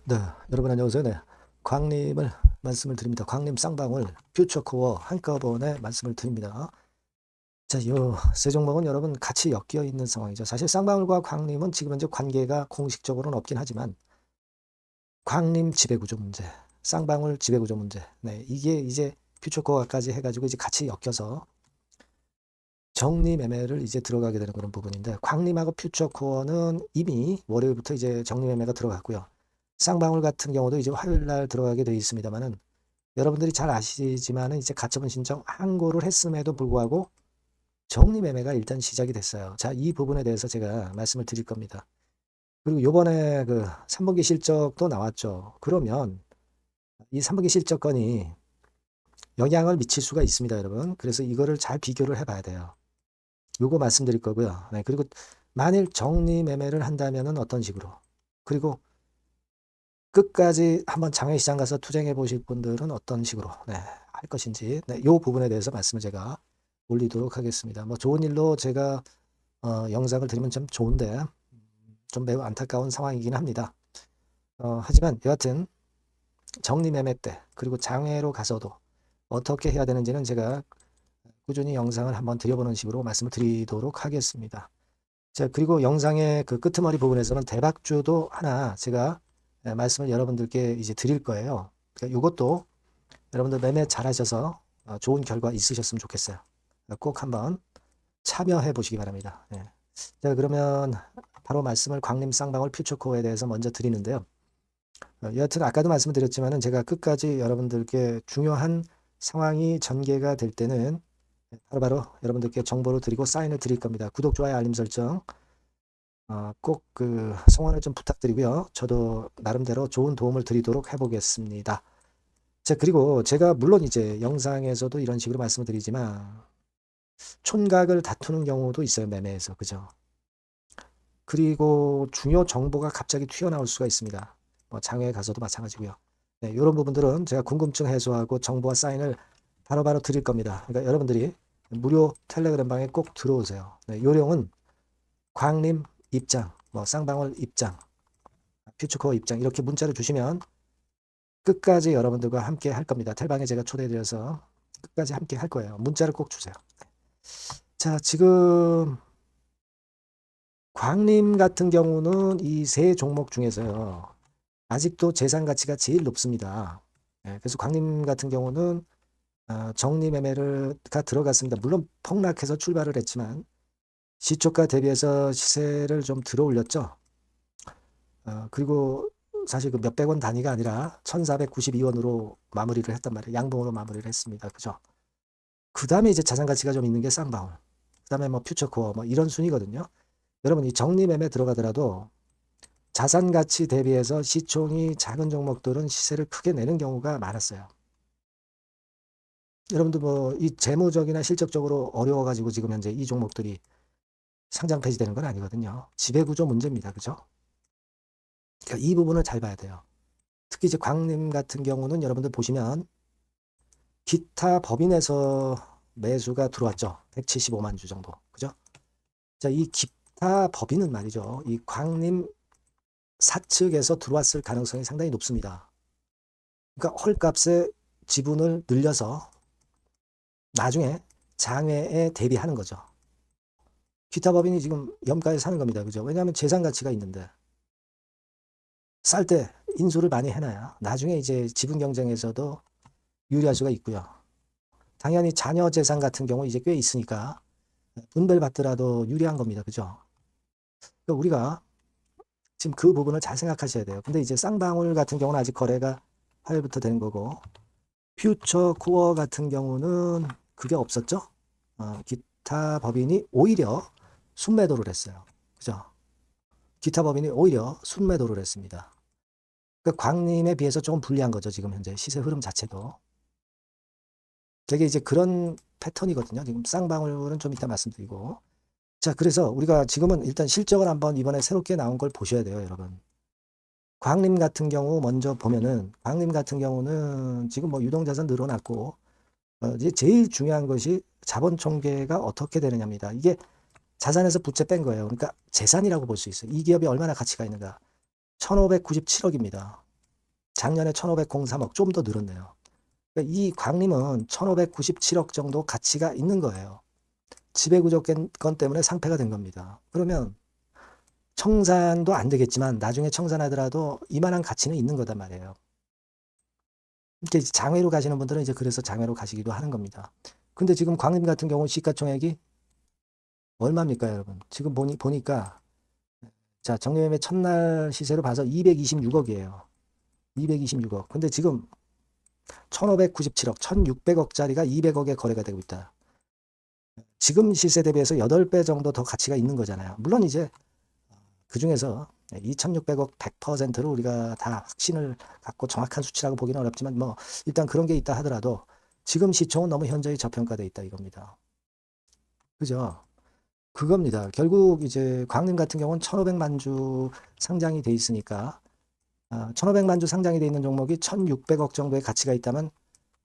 네, 여러분 안녕하세요. 네, 광림을 말씀을 드립니다. 광림 쌍방울 퓨처코어 한꺼번에 말씀을 드립니다. 자, 요 세 종목은 여러분 같이 엮여 있는 상황이죠. 사실 쌍방울과 광림은 지금 현재 관계가 공식적으로는 없긴 하지만 광림 지배구조 문제, 쌍방울 지배구조 문제, 네, 이게 이제 퓨처코어까지 해가지고 이제 같이 엮여서 정리매매를 이제 들어가게 되는 그런 부분인데 광림하고 퓨처코어는 이미 월요일부터 이제 정리매매가 들어갔고요. 쌍방울 같은 경우도 이제 화요일 날 들어가게 되어 있습니다만은 여러분들이 잘 아시지만은 이제 가처분 신청 항고를 했음에도 불구하고 정리매매가 일단 시작이 됐어요. 자, 이 부분에 대해서 제가 말씀을 드릴 겁니다. 그리고 요번에 그 3분기 실적도 나왔죠. 그러면 이 3분기 실적 건이 영향을 미칠 수가 있습니다, 여러분. 그래서 이거를 잘 비교를 해봐야 돼요. 요거 말씀드릴 거고요. 네, 그리고 만일 정리매매를 한다면은 어떤 식으로? 그리고 끝까지 한번 장외시장 가서 투쟁해 보실 분들은 어떤 식으로 할 것인지 이 부분에 대해서 말씀을 제가 올리도록 하겠습니다. 뭐 좋은 일로 제가 영상을 드리면 참 좋은데 좀 매우 안타까운 상황이긴 합니다. 하지만 여하튼 정리매매 때 그리고 장외로 가서도 어떻게 해야 되는지는 제가 꾸준히 영상을 한번 드려보는 식으로 말씀을 드리도록 하겠습니다. 자, 그리고 영상의 그 끄트머리 부분에서는 대박주도 하나 제가 말씀을 여러분들께 이제 드릴 거예요. 그러니까 이것도 여러분들 매매 잘하셔서 좋은 결과 있으셨으면 좋겠어요. 꼭 한번 참여해 보시기 바랍니다. 네. 자, 그러면 바로 말씀을 광림 쌍방울 퓨처코어에 대해서 먼저 드리는데요. 여하튼 아까도 말씀드렸지만은 제가 끝까지 여러분들께 중요한 상황이 전개가 될 때는 바로바로 여러분들께 정보를 드리고 사인을 드릴 겁니다. 구독, 좋아요, 알림 설정 꼭 그 성원을 좀 부탁드리고요. 저도 나름대로 좋은 도움을 드리도록 해보겠습니다. 자, 그리고 제가 물론 이제 영상에서도 이런 식으로 말씀을 드리지만 촌각을 다투는 경우도 있어요. 매매에서. 그죠? 그리고 중요 정보가 갑자기 튀어나올 수가 있습니다. 뭐 장외에 가서도 마찬가지고요. 네, 이런 부분들은 제가 궁금증 해소하고 정보와 사인을 바로바로 드릴 겁니다. 그러니까 여러분들이 무료 텔레그램 방에 꼭 들어오세요. 네, 요령은 광림 입장, 뭐 쌍방울 입장, 퓨처코어 입장 이렇게 문자를 주시면 끝까지 여러분들과 함께 할 겁니다. 텔방에 제가 초대해드려서 끝까지 함께 할 거예요. 문자를 꼭 주세요. 자, 지금 광림 같은 경우는 이 세 종목 중에서요. 아직도 재산 가치가 제일 높습니다. 그래서 광림 같은 경우는 정리 매매가 들어갔습니다. 물론 폭락해서 출발을 했지만 시초가 대비해서 시세를 좀 들어 올렸죠. 그리고 사실 그 몇백 원 단위가 아니라 1492원으로 마무리를 했단 말이에요. 양봉으로 마무리를 했습니다. 그죠? 그 다음에 이제 자산 가치가 좀 있는 게 쌍방울. 그 다음에 뭐 퓨처코어 뭐 이런 순위거든요. 여러분 이 정리매매 들어가더라도 자산 가치 대비해서 시총이 작은 종목들은 시세를 크게 내는 경우가 많았어요. 여러분들 뭐 이 재무적이나 실적적으로 어려워가지고 지금 현재 이 종목들이 상장 폐지되는 건 아니거든요. 지배구조 문제입니다. 그죠? 그러니까 이 부분을 잘 봐야 돼요. 특히 이제 광림 같은 경우는 여러분들 보시면 기타 법인에서 매수가 들어왔죠. 175만 주 정도. 그죠? 자, 이 기타 법인은 말이죠. 이 광림 사측에서 들어왔을 가능성이 상당히 높습니다. 그러니까 헐값에 지분을 늘려서 나중에 장외에 대비하는 거죠. 기타 법인이 지금 염가에 사는 겁니다. 그죠? 왜냐하면 재산 가치가 있는데 쌀 때 인수를 많이 해놔야 나중에 이제 지분 경쟁에서도 유리할 수가 있고요. 당연히 자녀 재산 같은 경우 이제 꽤 있으니까 분배를 받더라도 유리한 겁니다. 그죠? 그러니까 우리가 지금 그 부분을 잘 생각하셔야 돼요. 근데 이제 쌍방울 같은 경우는 아직 거래가 화요일부터 되는 거고 퓨처 코어 같은 경우는 그게 없었죠. 기타 법인이 오히려 순매도를 했어요. 그죠? 기타 법인이 오히려 순매도를 했습니다. 그러니까 광림에 비해서 조금 불리한 거죠. 지금 현재 시세 흐름 자체도. 되게 이제 그런 패턴이거든요. 지금 쌍방울은 좀 이따 말씀드리고. 자, 그래서 우리가 지금은 일단 실적을 한번 이번에 새롭게 나온 걸 보셔야 돼요, 여러분. 광림 같은 경우 먼저 보면은 광림 같은 경우는 지금 뭐 유동자산 늘어났고 이제 제일 중요한 것이 자본 총계가 어떻게 되느냐입니다. 이게 자산에서 부채 뺀 거예요. 그러니까 재산이라고 볼 수 있어요. 이 기업이 얼마나 가치가 있는가. 1597억입니다. 작년에 1503억 좀 더 늘었네요. 그러니까 이 광림은 1597억 정도 가치가 있는 거예요. 지배구조권 때문에 상폐가 된 겁니다. 그러면 청산도 안 되겠지만 나중에 청산하더라도 이만한 가치는 있는 거단 말이에요. 이렇게 장외로 가시는 분들은 이제 그래서 장외로 가시기도 하는 겁니다. 근데 지금 광림 같은 경우 시가총액이 얼마입니까, 여러분? 지금 보니까 자, 정리매매 첫날 시세로 봐서 226억이에요. 226억. 근데 지금 1597억, 1600억짜리가 200억에 거래가 되고 있다. 지금 시세 대비해서 8배 정도 더 가치가 있는 거잖아요. 물론 이제 그 중에서 2600억 100%를 우리가 다 확신을 갖고 정확한 수치라고 보기는 어렵지만 뭐 일단 그런 게 있다 하더라도 지금 시총은 너무 현저히 저평가돼 있다 이겁니다. 그죠? 그겁니다. 결국 이제 광림 같은 경우는 1500만 주 상장이 돼 있으니까 1500만 주 상장이 돼 있는 종목이 1600억 정도의 가치가 있다면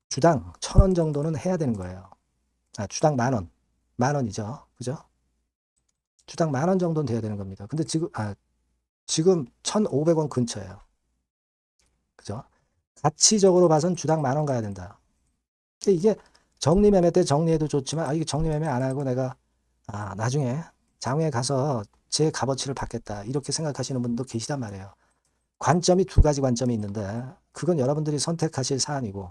주당 1000원 정도는 해야 되는 거예요. 주당 만원. 만원이죠. 그죠? 주당 만원 정도는 돼야 되는 겁니다. 근데 지금 1500원 근처예요. 그죠? 가치적으로 봐선 주당 만원 가야 된다. 이게 정리매매 때 정리해도 좋지만 이게 정리매매 안 하고 내가 나중에 장외에 가서 제 값어치를 받겠다 이렇게 생각하시는 분도 계시단 말이에요. 관점이 두 가지 관점이 있는데 그건 여러분들이 선택하실 사안이고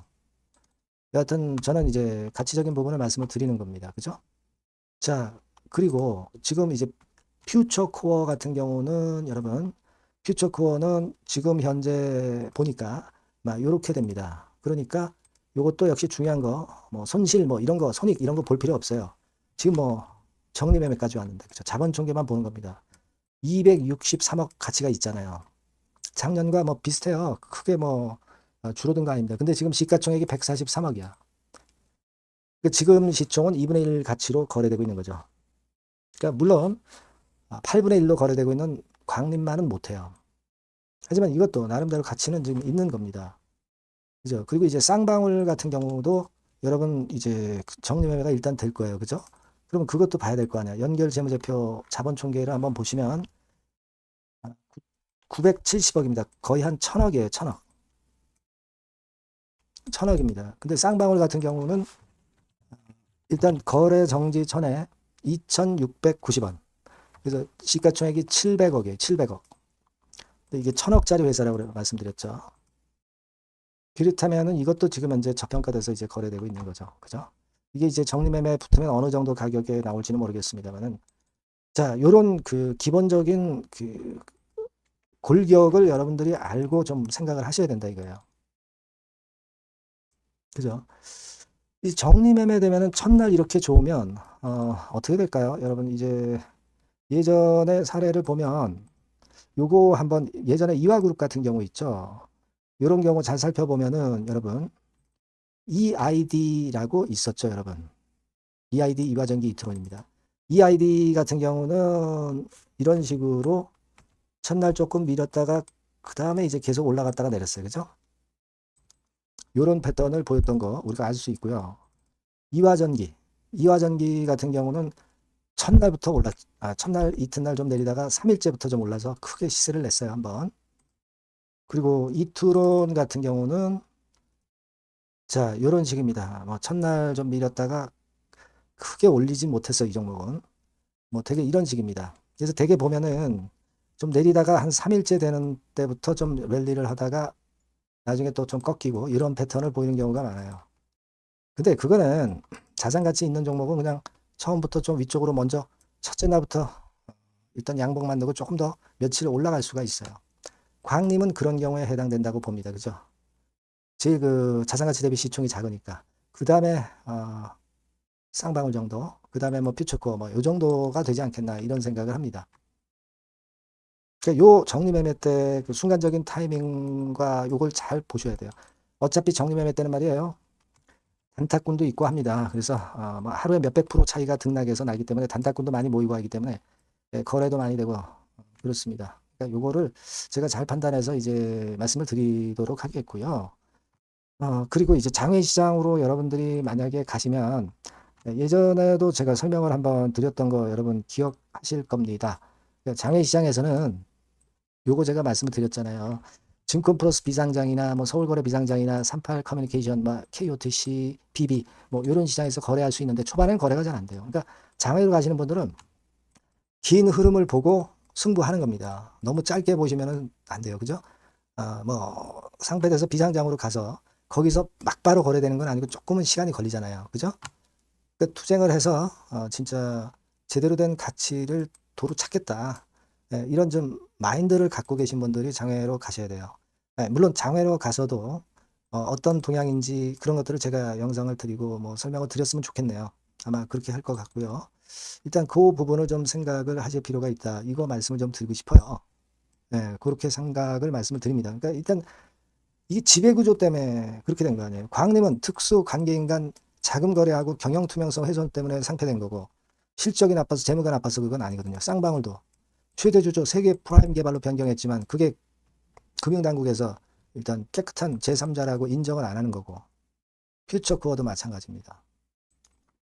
여하튼 저는 이제 가치적인 부분을 말씀을 드리는 겁니다. 그죠? 자, 그리고 지금 이제 퓨처코어 같은 경우는 여러분 퓨처코어는 지금 현재 보니까 막 요렇게 됩니다. 그러니까 요것도 역시 중요한 거 뭐 손실 뭐 이런 거 손익 이런 거 볼 필요 없어요. 지금 뭐 정리매매까지 왔는데 그죠? 자본총계만 보는 겁니다. 263억 가치가 있잖아요. 작년과 뭐 비슷해요. 크게 뭐 줄어든 거 아닙니다. 근데 지금 시가총액이 143억이야. 지금 시총은 2분의 1 가치로 거래되고 있는 거죠. 그러니까 물론 8분의 1로 거래되고 있는 광림만은 못해요. 하지만 이것도 나름대로 가치는 지금 있는 겁니다. 그죠? 그리고 이제 쌍방울 같은 경우도 여러분 이제 정리매매가 일단 될 거예요. 그죠? 그러면 그것도 봐야 될 거 아니야. 연결 재무제표 자본총계를 한번 보시면 970억입니다. 거의 한 1000억이에요. 1000억. 1000억입니다. 근데 쌍방울 같은 경우는 일단 거래 정지 전에 2690원. 그래서 시가총액이 700억이에요. 700억. 근데 이게 1000억짜리 회사라고 말씀드렸죠. 그렇다면은 이것도 지금 현재 저평가돼서 이제 거래되고 있는 거죠. 그죠? 이게 이제 정리매매 붙으면 어느 정도 가격에 나올지는 모르겠습니다만은 자, 요런 그 기본적인 그 골격을 여러분들이 알고 좀 생각을 하셔야 된다 이거예요. 그죠? 이 정리매매 되면은 첫날 이렇게 좋으면 어떻게 될까요? 여러분 이제 예전의 사례를 보면 요거 한번 예전에 이화그룹 같은 경우 있죠. 요런 경우 잘 살펴보면은 여러분 EID라고 있었죠, 여러분. EID 이화전기 이트론입니다. EID 같은 경우는 이런 식으로 첫날 조금 밀었다가 그 다음에 이제 계속 올라갔다가 내렸어요. 그죠? 요런 패턴을 보였던 거 우리가 알 수 있고요. 이화전기 같은 경우는 첫날부터 첫날 이튿날 좀 내리다가 3일째부터 좀 올라서 크게 시세를 냈어요, 한번. 그리고 이투론 같은 경우는 자, 요런 식입니다. 뭐 첫날 좀 밀었다가 크게 올리진 못했어요, 이 종목은. 뭐 되게 이런 식입니다. 그래서 되게 보면은 좀 내리다가 한 3일째 되는 때부터 좀 랠리를 하다가 나중에 또 좀 꺾이고 이런 패턴을 보이는 경우가 많아요. 근데 그거는 자산가치 있는 종목은 그냥 처음부터 좀 위쪽으로 먼저 첫째 날부터 일단 양봉 만들고 조금 더 며칠 올라갈 수가 있어요. 광림은 그런 경우에 해당된다고 봅니다. 그죠? 제일 그 자산가치 대비 시총이 작으니까. 그 다음에 쌍방울 정도, 그 다음에 뭐 퓨처코어 뭐 요 정도가 되지 않겠나 이런 생각을 합니다. 그러니까 요 정리매매 때 그 순간적인 타이밍과 요걸 잘 보셔야 돼요. 어차피 정리매매 때는 말이에요. 단타꾼도 있고 합니다. 그래서 뭐 하루에 몇백 프로 차이가 등락해서 나기 때문에 단타꾼도 많이 모이고 하기 때문에 거래도 많이 되고 그렇습니다. 그러니까 요거를 제가 잘 판단해서 이제 말씀을 드리도록 하겠고요. 그리고 이제 장외시장으로 여러분들이 만약에 가시면 예전에도 제가 설명을 한번 드렸던 거 여러분 기억하실 겁니다. 그러니까 장외시장에서는 요거 제가 말씀을 드렸잖아요. 증권 플러스 비상장이나 뭐 서울거래 비상장이나 38 커뮤니케이션, 뭐 KOTC, BB 뭐 이런 시장에서 거래할 수 있는데 초반에는 거래가 잘 안 돼요. 그러니까 장외로 가시는 분들은 긴 흐름을 보고 승부하는 겁니다. 너무 짧게 보시면은 안 돼요. 그죠? 뭐 상패돼서 비상장으로 가서 거기서 막바로 거래되는 건 아니고 조금은 시간이 걸리잖아요. 그죠? 그러니까 투쟁을 해서 진짜 제대로 된 가치를 도로 찾겠다. 예, 이런 좀 마인드를 갖고 계신 분들이 장외로 가셔야 돼요. 예, 물론 장외로 가서도 어떤 동향인지 그런 것들을 제가 영상을 드리고 뭐 설명을 드렸으면 좋겠네요. 아마 그렇게 할 것 같고요. 일단 그 부분을 좀 생각을 하실 필요가 있다. 이거 말씀을 좀 드리고 싶어요. 예, 그렇게 생각을 말씀을 드립니다. 그러니까 일단 이게 지배구조 때문에 그렇게 된 거 아니에요. 광림은 특수 관계인간 자금 거래하고 경영 투명성 훼손 때문에 상폐된 거고 실적이 나빠서 재무가 나빠서 그건 아니거든요. 쌍방울도 최대 주주 세계 프라임 개발로 변경했지만 그게 금융당국에서 일단 깨끗한 제3자라고 인정을 안 하는 거고 퓨처코어도 마찬가지입니다.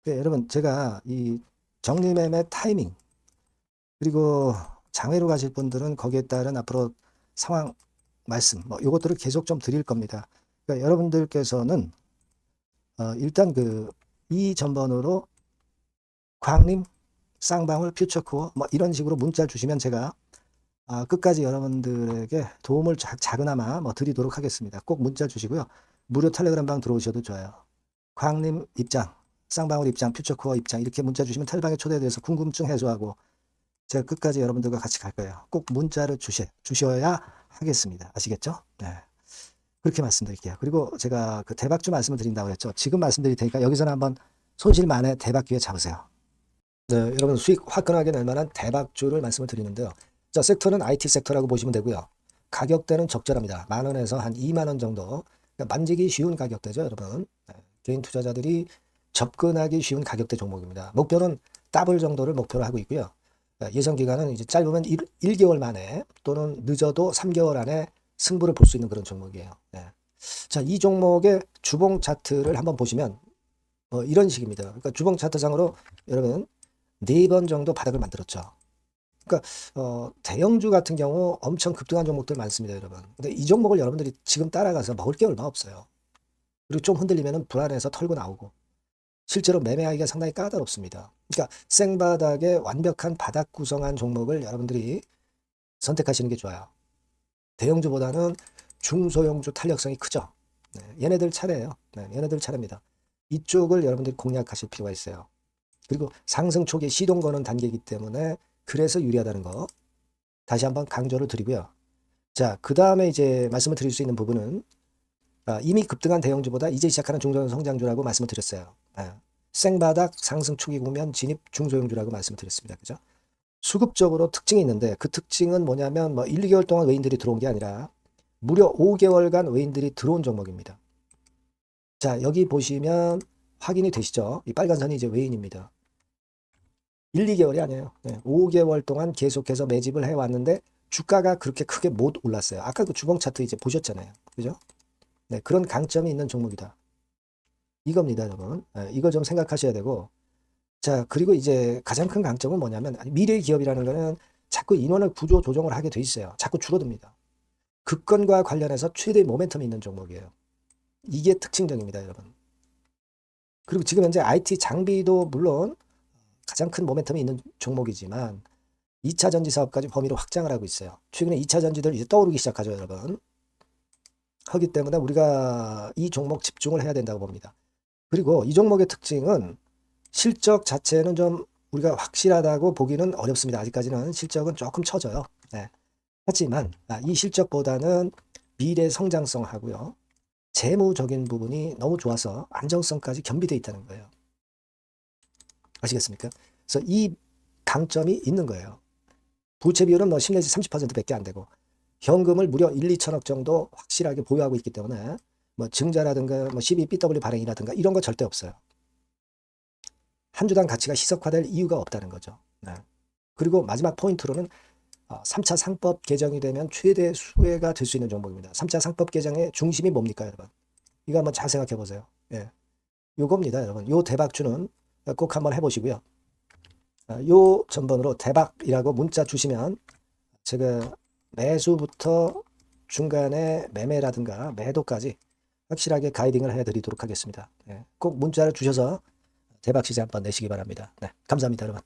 그러니까 여러분 제가 이 정리매매 타이밍 그리고 장외로 가실 분들은 거기에 따른 앞으로 상황 말씀 뭐 이것들을 계속 좀 드릴 겁니다. 그러니까 여러분들께서는 일단 이 전번으로 광림, 쌍방울, 퓨처코어 뭐 이런 식으로 문자 주시면 제가 끝까지 여러분들에게 도움을 작은아마 뭐 드리도록 하겠습니다. 꼭 문자 주시고요. 무료 텔레그램 방 들어오셔도 좋아요. 광림 입장, 쌍방울 입장, 퓨처코어 입장 이렇게 문자 주시면 텔방에 초대돼서 궁금증 해소하고 제가 끝까지 여러분들과 같이 갈 거예요. 꼭 문자를 주셔야 하겠습니다. 아시겠죠? 네. 그렇게 말씀드릴게요. 그리고 제가 그 대박주 말씀을 드린다고 했죠. 지금 말씀드릴 테니까 여기서는 한번 손실 만에 대박 기회 잡으세요. 네, 여러분 수익 화끈하게 낼 만한 대박주를 말씀을 드리는데요. 자, 섹터는 IT 섹터라고 보시면 되고요. 가격대는 적절합니다. 10,000원에서 한 20,000원 정도. 그러니까 만지기 쉬운 가격대죠, 여러분. 네, 개인 투자자들이 접근하기 쉬운 가격대 종목입니다. 목표는 더블 정도를 목표로 하고 있고요. 예상 기간은 이제 짧으면 1개월 만에 또는 늦어도 3개월 안에 승부를 볼 수 있는 그런 종목이에요. 네. 자, 이 종목의 주봉 차트를 한번 보시면 이런 식입니다. 그러니까 주봉 차트상으로 여러분 4번 정도 바닥을 만들었죠. 그러니까 대형주 같은 경우 엄청 급등한 종목들 많습니다, 여러분. 근데 이 종목을 여러분들이 지금 따라가서 먹을 게 얼마 없어요. 그리고 좀 흔들리면 불안해서 털고 나오고 실제로 매매하기가 상당히 까다롭습니다. 그러니까 생바닥에 완벽한 바닥 구성한 종목을 여러분들이 선택하시는 게 좋아요. 대형주보다는 중소형주 탄력성이 크죠. 네, 얘네들 차례예요. 네, 얘네들 차례입니다. 이쪽을 여러분들이 공략하실 필요가 있어요. 그리고 상승 초기에 시동 거는 단계이기 때문에 그래서 유리하다는 거 다시 한번 강조를 드리고요. 자, 그 다음에 이제 말씀을 드릴 수 있는 부분은 이미 급등한 대형주보다 이제 시작하는 중소형 성장주라고 말씀을 드렸어요. 생바닥 상승 초기 국면 진입 중소형주라고 말씀을 드렸습니다. 그죠? 수급적으로 특징이 있는데 그 특징은 뭐냐면 뭐 1, 2개월 동안 외인들이 들어온 게 아니라 무려 5개월간 외인들이 들어온 종목입니다. 자, 여기 보시면 확인이 되시죠? 이 빨간 선이 이제 외인입니다. 1, 2개월이 아니에요. 5개월 동안 계속해서 매집을 해왔는데 주가가 그렇게 크게 못 올랐어요. 아까 그 주봉 차트 이제 보셨잖아요. 그죠? 네, 그런 강점이 있는 종목이다. 이겁니다, 여러분. 이거 좀 생각하셔야 되고. 자, 그리고 이제 가장 큰 강점은 뭐냐면 미래 기업이라는 거는 자꾸 인원을 구조 조정을 하게 돼 있어요. 자꾸 줄어듭니다. 급권과 관련해서 최대 모멘텀이 있는 종목이에요. 이게 특징적입니다, 여러분. 그리고 지금 현재 IT 장비도 물론 가장 큰 모멘텀이 있는 종목이지만 2차 전지 사업까지 범위를 확장을 하고 있어요. 최근에 2차 전지들 이제 떠오르기 시작하죠, 여러분. 하기 때문에 우리가 이 종목 집중을 해야 된다고 봅니다. 그리고 이 종목의 특징은 실적 자체는 좀 우리가 확실하다고 보기는 어렵습니다. 아직까지는 실적은 조금 처져요. 네. 하지만 이 실적보다는 미래 성장성하고요. 재무적인 부분이 너무 좋아서 안정성까지 겸비되어 있다는 거예요. 아시겠습니까? 그래서 이 강점이 있는 거예요. 부채 비율은 뭐 10 내지 30%밖에 안 되고 현금을 무려 1, 2천억 정도 확실하게 보유하고 있기 때문에 뭐 증자라든가 뭐 12BW 발행이라든가 이런 거 절대 없어요. 한 주당 가치가 희석화될 이유가 없다는 거죠. 네. 그리고 마지막 포인트로는 3차 상법 개정이 되면 최대 수혜가 될 수 있는 종목입니다. 3차 상법 개정의 중심이 뭡니까, 여러분? 이거 한번 잘 생각해 보세요. 예. 요겁니다, 여러분. 요 대박주는 꼭 한번 해보시고요. 요 전번으로 대박이라고 문자 주시면 제가 매수부터 중간에 매매라든가 매도까지 확실하게 가이딩을 해드리도록 하겠습니다. 꼭 문자를 주셔서 대박 시세 한번 내시기 바랍니다. 네, 감사합니다, 여러분.